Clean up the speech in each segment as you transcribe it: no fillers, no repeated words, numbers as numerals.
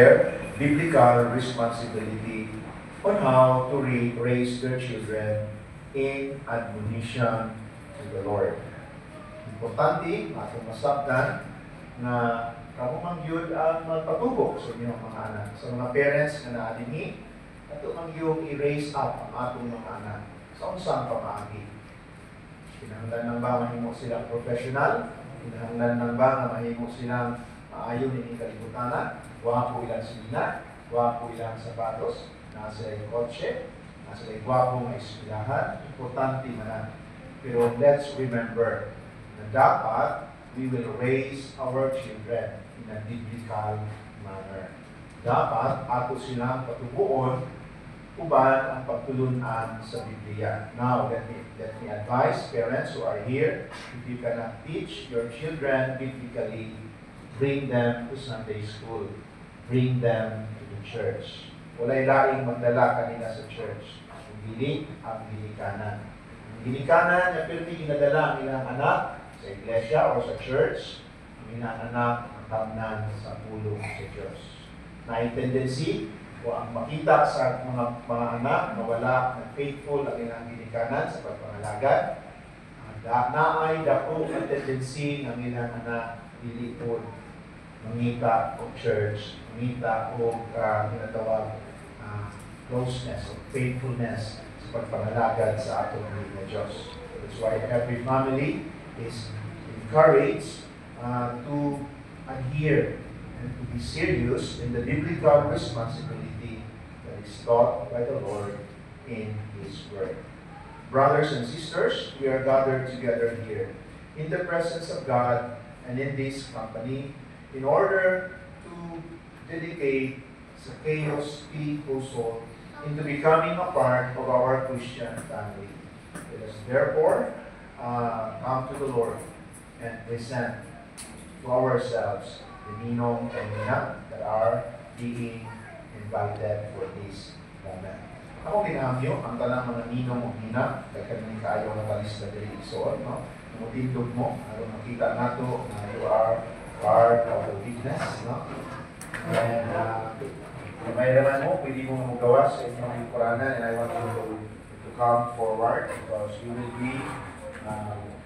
their biblical responsibility on how to raise their children in admonition to the Lord. Importante, atong masabtan na kamo man gyud ang magpatubok sa inyong mga anak. Sa mga parents nga naadinhi, ato man gyud i-raise up ang atong mga anak sa unsang pamaagi. Kinahanglan nang ba mahimo silang professional? Kinahanglan nang ba nga mahimo silang maayo ni kalibutan? Wapo ilang silina, wapo ilang sapatos, nasa ilang kotse, nasa ilang wapo nga eskwelahan. Importante man. Pero let's remember na dapat we will raise our children in a biblical manner. Dapat ato silang patubuon uban ang pagtulunan sa Biblia. Now, let me advise parents who are here, if you cannot teach your children biblically, bring them to Sunday school. Bring them to the church. Wala'y laing magdala kanina sa church. Ang dili, ang ginikanan. Ang ginikanan na pirmi ginadala ang ilang anak sa iglesia o sa church, ang ilang anak ang tamnan sa pulong sa Diyos. Na tendency o ang makita sa mga anak na wala na faithful ang ilang ginikanan sa pagpangalagad, naay dako ang tendency ng ilang anak dili po mangita o church, mangita o tinatawag closeness o faithfulness sa pagpangalagad sa atong na Diyos. That's why every family is encouraged to adhere and to be serious in the biblical responsibility that is taught by the Lord in His Word. Brothers and sisters, we are gathered together here in the presence of God and in this company in order to dedicate Zacchaeus P. Puso into becoming a part of our Christian family. Let us therefore come to the Lord and present to ourselves the ninong and nina that are being invited for this moment. Ako ginamyo ang tanang mga ninong o nina dahil kami kayo na palista diri isoon, no? Mutindog mo, makita nato na you are part of the witness, no? And may naman mo, pwede mo magawa sa inyong Quranan, and I want you to come forward because you will be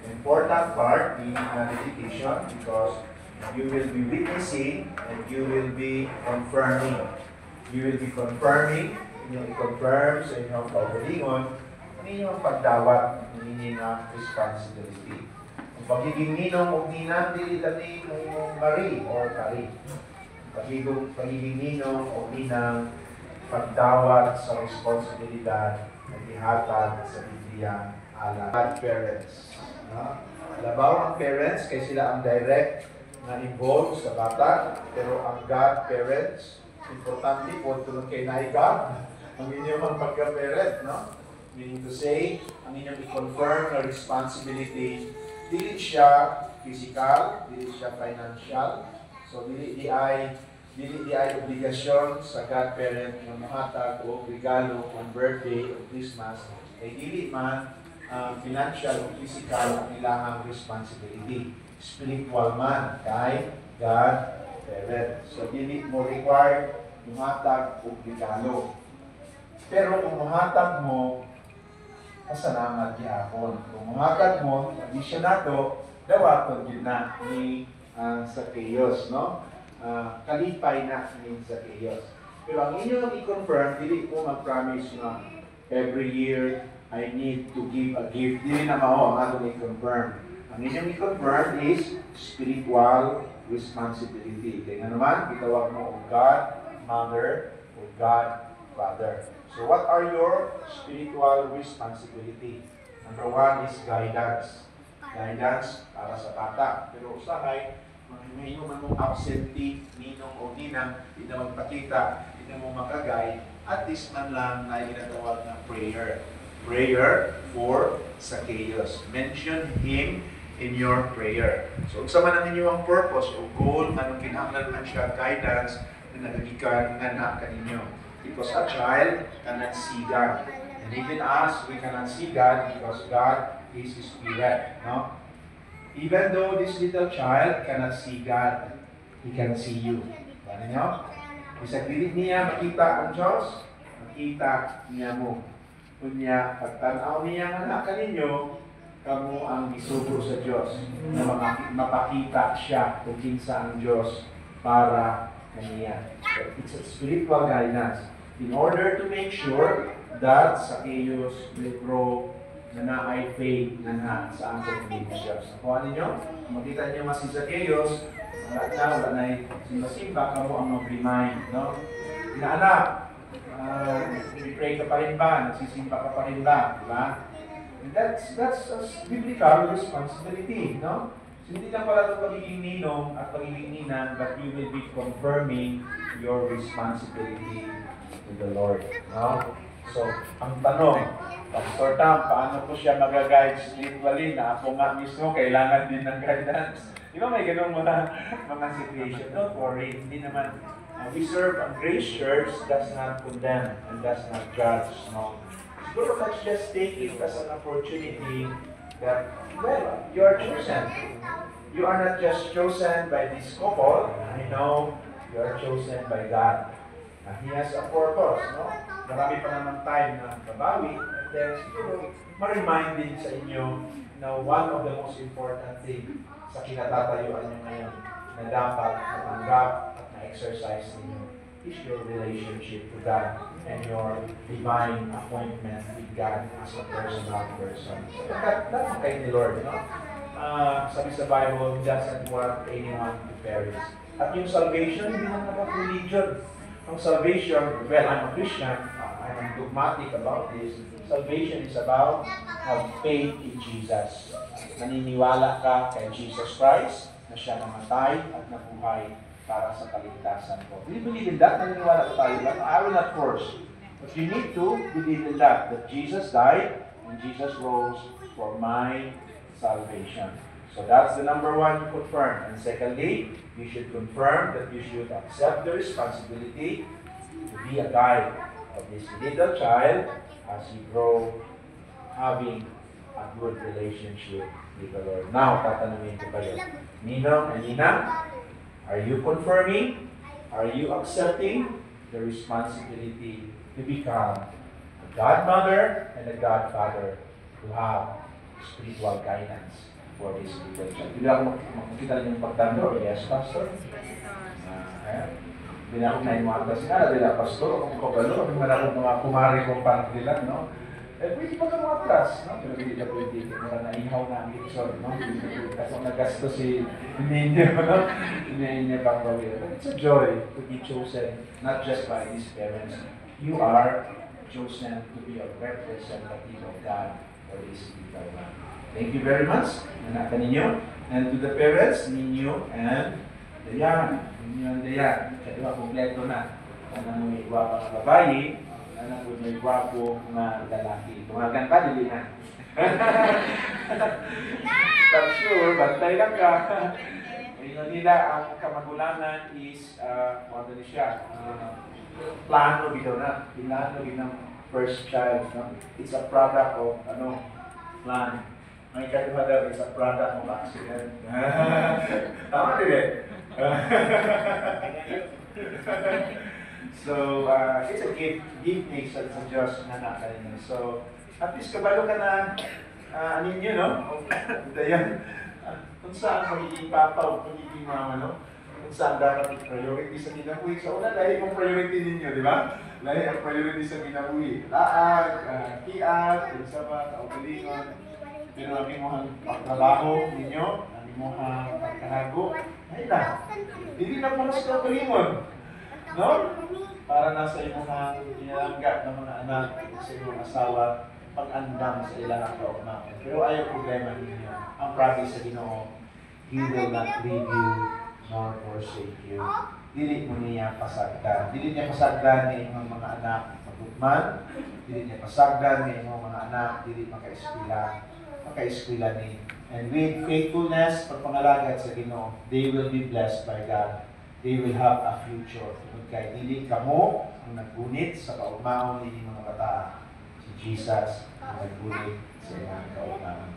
important part in dedication because you will be witnessing and you will be confirming. You will be confirming, inyong i-confirm sa inyong kaugalingon ang inyong pagdawat ng inyong responsibility. Ang pagiging ninong o ninang, dili tani ng inyong mari or kari. Pagiging ninong o ninang pagdawat sa responsibilidad na ihatag sa Biblia ala parents. Labaw ang parents kay sila ang direct na involved sa bata, pero ang godparents, importante po tulong kay God, ang inyong pagka-parent, no? Meaning to say, ang inyong i-confirm na responsibility, dili siya physical, dili siya financial, so dili ay obligasyon sa godparent na mahatag o regalo on birthday o Christmas, ay dili man financial o physical ang ilang responsibility. Spiritual man kay God parent. So, dili mo required muhatag o regalo. Pero kung muhatag mo, kasalamat gihapon. Kung muhatag mo, addition nato, dawaton yun na ni Zacchaeus, no? Kalipay na ni Zacchaeus. Pero ang inyong i-confirm, dili ko mag-promise na every year I need to give a gift. Dili na mao ang atong i-confirm. Ang inyong i-confirm is spiritual responsibility. Kaya naman, itawag mo o God, Mother, o God, Father. So what are your spiritual responsibility? Number one is guidance. Guidance para sa bata. Pero usahay, may man mong absentee, ninong o ninang, hindi na magpakita, hindi na mong makagay, at least man lang na ginatawag na prayer. Prayer for Zacchaeus. Mention him in your prayer. So, sa man ang inyong purpose o goal, anong kinahanglan man siya, guidance, na nagagikan nga na kaninyo. Because a child cannot see God. And even us, we cannot see God because God is Spirit. No? Even though this little child cannot see God, he can see you. Ano nyo? Bisag dili niya makita ang Diyos, makita niya mo. Kunya, pagtanaw niya nga anak kaninyo, kamo ang isugo sa Diyos na mapakita siya kung kinsa ang Diyos para kaniya. So, it's a spiritual guidance. In order to make sure that Zacchaeus will grow na naay faith na sa ating Panginoon Diyos. Nakuha ninyo? Makita niyo mas si Zacchaeus, wala na simba-simba, kamo ang mag-remind, no? Inaanak, pray ka pa rin ba? Nagsisimba ka pa rin ba? Diba? And that's a biblical responsibility, no? So, hindi lang pala ito pagiging ninong at pagiging ninang, but you will be confirming your responsibility to the Lord, no? So, ang tanong, Pastor Tam, paano po siya mag-guide spiritually na ako nga mismo kailangan din ng guidance? Di ba may ganung mga situation? Don't worry, hindi naman. We serve a grace church does not condemn and does not judge. No? Siguro let's just take it as an opportunity that, well, you are chosen. You are not just chosen by this couple. I know you are chosen by God. He has a purpose, no? Marami pa naman time na babawi, and then siguro ma-remind din sa inyo na one of the most important thing sa kinatatayuan nyo ngayon na dapat matanggap at na-exercise ninyo is your relationship to God and your divine appointment with God as a personal person. So that's okay ni Lord, no? Sabi sa Bible, He doesn't want anyone to perish. At yung salvation, hindi naman about religion. Ang salvation, well, I'm a Christian, I'm dogmatic about this. Salvation is about have faith in Jesus. Naniniwala ka kay Jesus Christ na siya namatay at nabuhay para sa kaligtasan ko. Do you believe in that? Naniniwala ko tayo lang? I will not force. But you need to believe in that Jesus died and Jesus rose for my salvation. So that's the number one you confirm. And secondly, you should confirm that you should accept the responsibility to be a guide of this little child as he grow having a good relationship with the Lord. Now, tatanungin ko kayo, Ninong and Ninang, are you confirming? Are you accepting the responsibility to become a godmother and a godfather to have spiritual guidance for this little child? Hindi ako makikita rin yung pagtando. Yes, Pastor? Hindi na ako naimata sila. Hindi na, Pastor, kung kabalo, hindi na ako mga kumari kong pantilan, no? Eh, pwede pa ka mga atras, no? Pero hindi na pwede. Mga naihaw na ang gitsor, no? Kasi nagasto si Ninyo, no? Ninyo pang bawin. But it's a joy to be chosen, not just by these parents. You are chosen to be a representative of God for this little man. Thank you very much, anak ninyo. And to the parents, Ninyo and Dayan. Ninyo and Dayan. Kaya kompleto na. Anang may guwapo na babae, anang may guwapo na lalaki. Tumagan pa, dili na. I'm sure, bantay lang ka. Ngayon nila, ang kamagulangan is, ano siya, plano bitaw na. Plano ng first child. No? It's a product of, plan. Ang ikaduha daw is a product of accident. Tama din eh. So, it's a gift mix sa Diyos na nakalina. So, at least kabalo ka na, ninyo, no? Dayan. Kung saan magiging papa o magiging mama, no? Kung saan dapat priority sa ginabuhi. So, una, dahil yung priority ninyo, di ba? Dahil ang priority sa ginabuhi. Laag, kiat, sa kaugalingon. Pero ang imuhang pagtrabaho ninyo, ang imuhang pagkanago, ay na. Hindi na para sa kaugalingon. No? Para nasa imuhang inalangga ng mga anak sa inyong asawa, pag-andam sa ilang kaugnapan. Pero ayaw problema ninyo. Ang promise sa Ginoo, He will not leave you nor forsake you. Dili mo niya pasagdan. Dili niya pasagdan ni inyong mga anak magugman. Dili niya pasagdan ni inyong mga anak, dili makaeskwela ni. And with faithfulness, pagpangalagat sa Ginoo, they will be blessed by God. They will have a future. Tungkol kay dili kamo ang naggunit sa kaugmaon ni mga bata. Si Jesus ang naggunit sa ilang kaugmaon.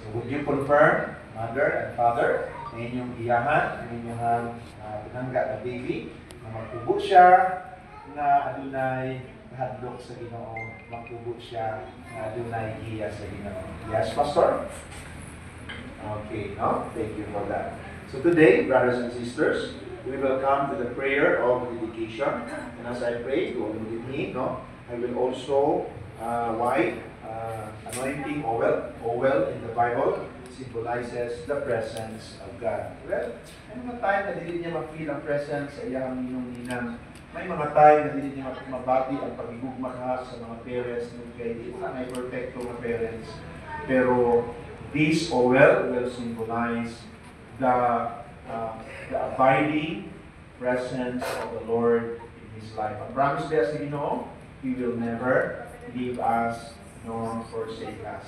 So would you confirm, mother and father, na inyong iyahan, na inyong pinangga na baby, na magtubo siya na adunay hadlok sa Ginoo, magtubo siya na adunay giya sa Ginoo. Yes, Pastor? Okay, no? Thank you for that. So today, brothers and sisters, we will come to the prayer of dedication. And as I pray, go with me, no? I will also wipe anointing oil. Oil in the Bible symbolizes the presence of God. Well, may mga time na dili niya ma-feel ang presence sa iyang ninong-ninang. May mga time na dili niya mabati ang pagigugma sa mga parents ng kay di na may perfecto na parents. Pero this oil will symbolize the abiding presence of the Lord in His life. Ang promise niya sa Ginoo, He will never leave us nor forsake us.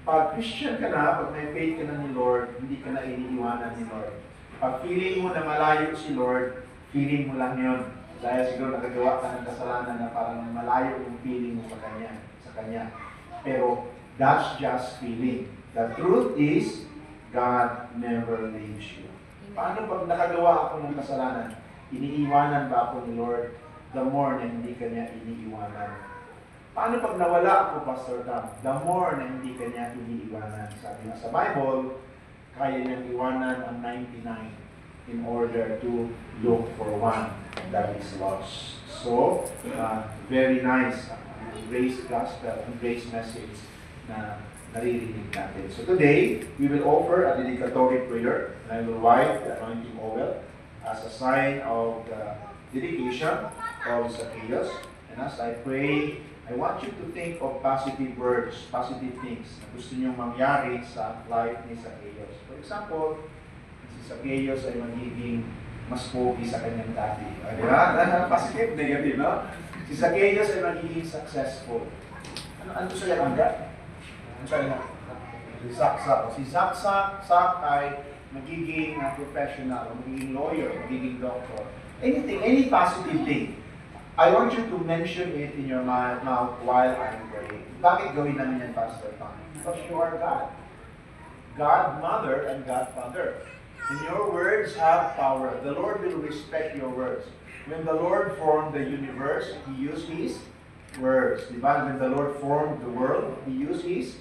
Pag Christian ka na, pag may faith ka na ni Lord, hindi ka na iniiwanan ni Lord. Pag feeling mo na malayo si Lord, feeling mo lang yun. Dahil siguro nagagawa ka ng kasalanan na parang malayo yung feeling mo sa Kanya. Pero that's just feeling. The truth is, God never leaves you. Paano pag nakagawa ako ng kasalanan? Iniiwanan ba ako ni Lord? The more na hindi ka niya iniiwanan. Paano pag nawala ako, Pastor Tam? The more na hindi ka niya iniiwanan. Sabi nga sa Bible, kaya niyang iwanan ang 99 in order to look for one that is lost. So, very nice grace gospel, grace message na naririnig natin. So today, we will offer a dedicatory prayer, and I will wipe the anointing oil as a sign of the dedication of Zacchaeus. And as I pray, I want you to think of positive words, positive things na gusto niyong mangyari sa life ni Zacchaeus. For example, si Zacchaeus ay magiging mas pogi sa kanyang dati. Di ba? Positive, negative, no? Si Zacchaeus ay magiging successful. Ano siya hanggang? Ano siya? Si Zaksak. Si Zaksak ay magiging professional, magiging lawyer, magiging doctor. Anything, any positive thing. I want you to mention it in your mouth while I'm praying. Bakit gawin namin yan, Pastor Tom? Because you are God. God, Mother, and God, Father. And your words have power. The Lord will respect your words. When the Lord formed the universe, He used His words. Diba? When the Lord formed the world, He used His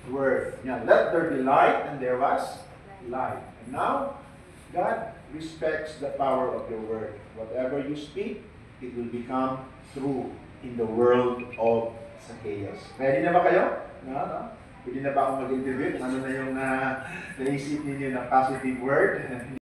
word. Now, let there be light, and there was light. And now, God respects the power of your word. Whatever you speak, it will become true in the world of Zacchaeus. Ready na ba kayo? No? Pwede na ba akong mag-interview? Ano na yung naisip ninyo na positive word?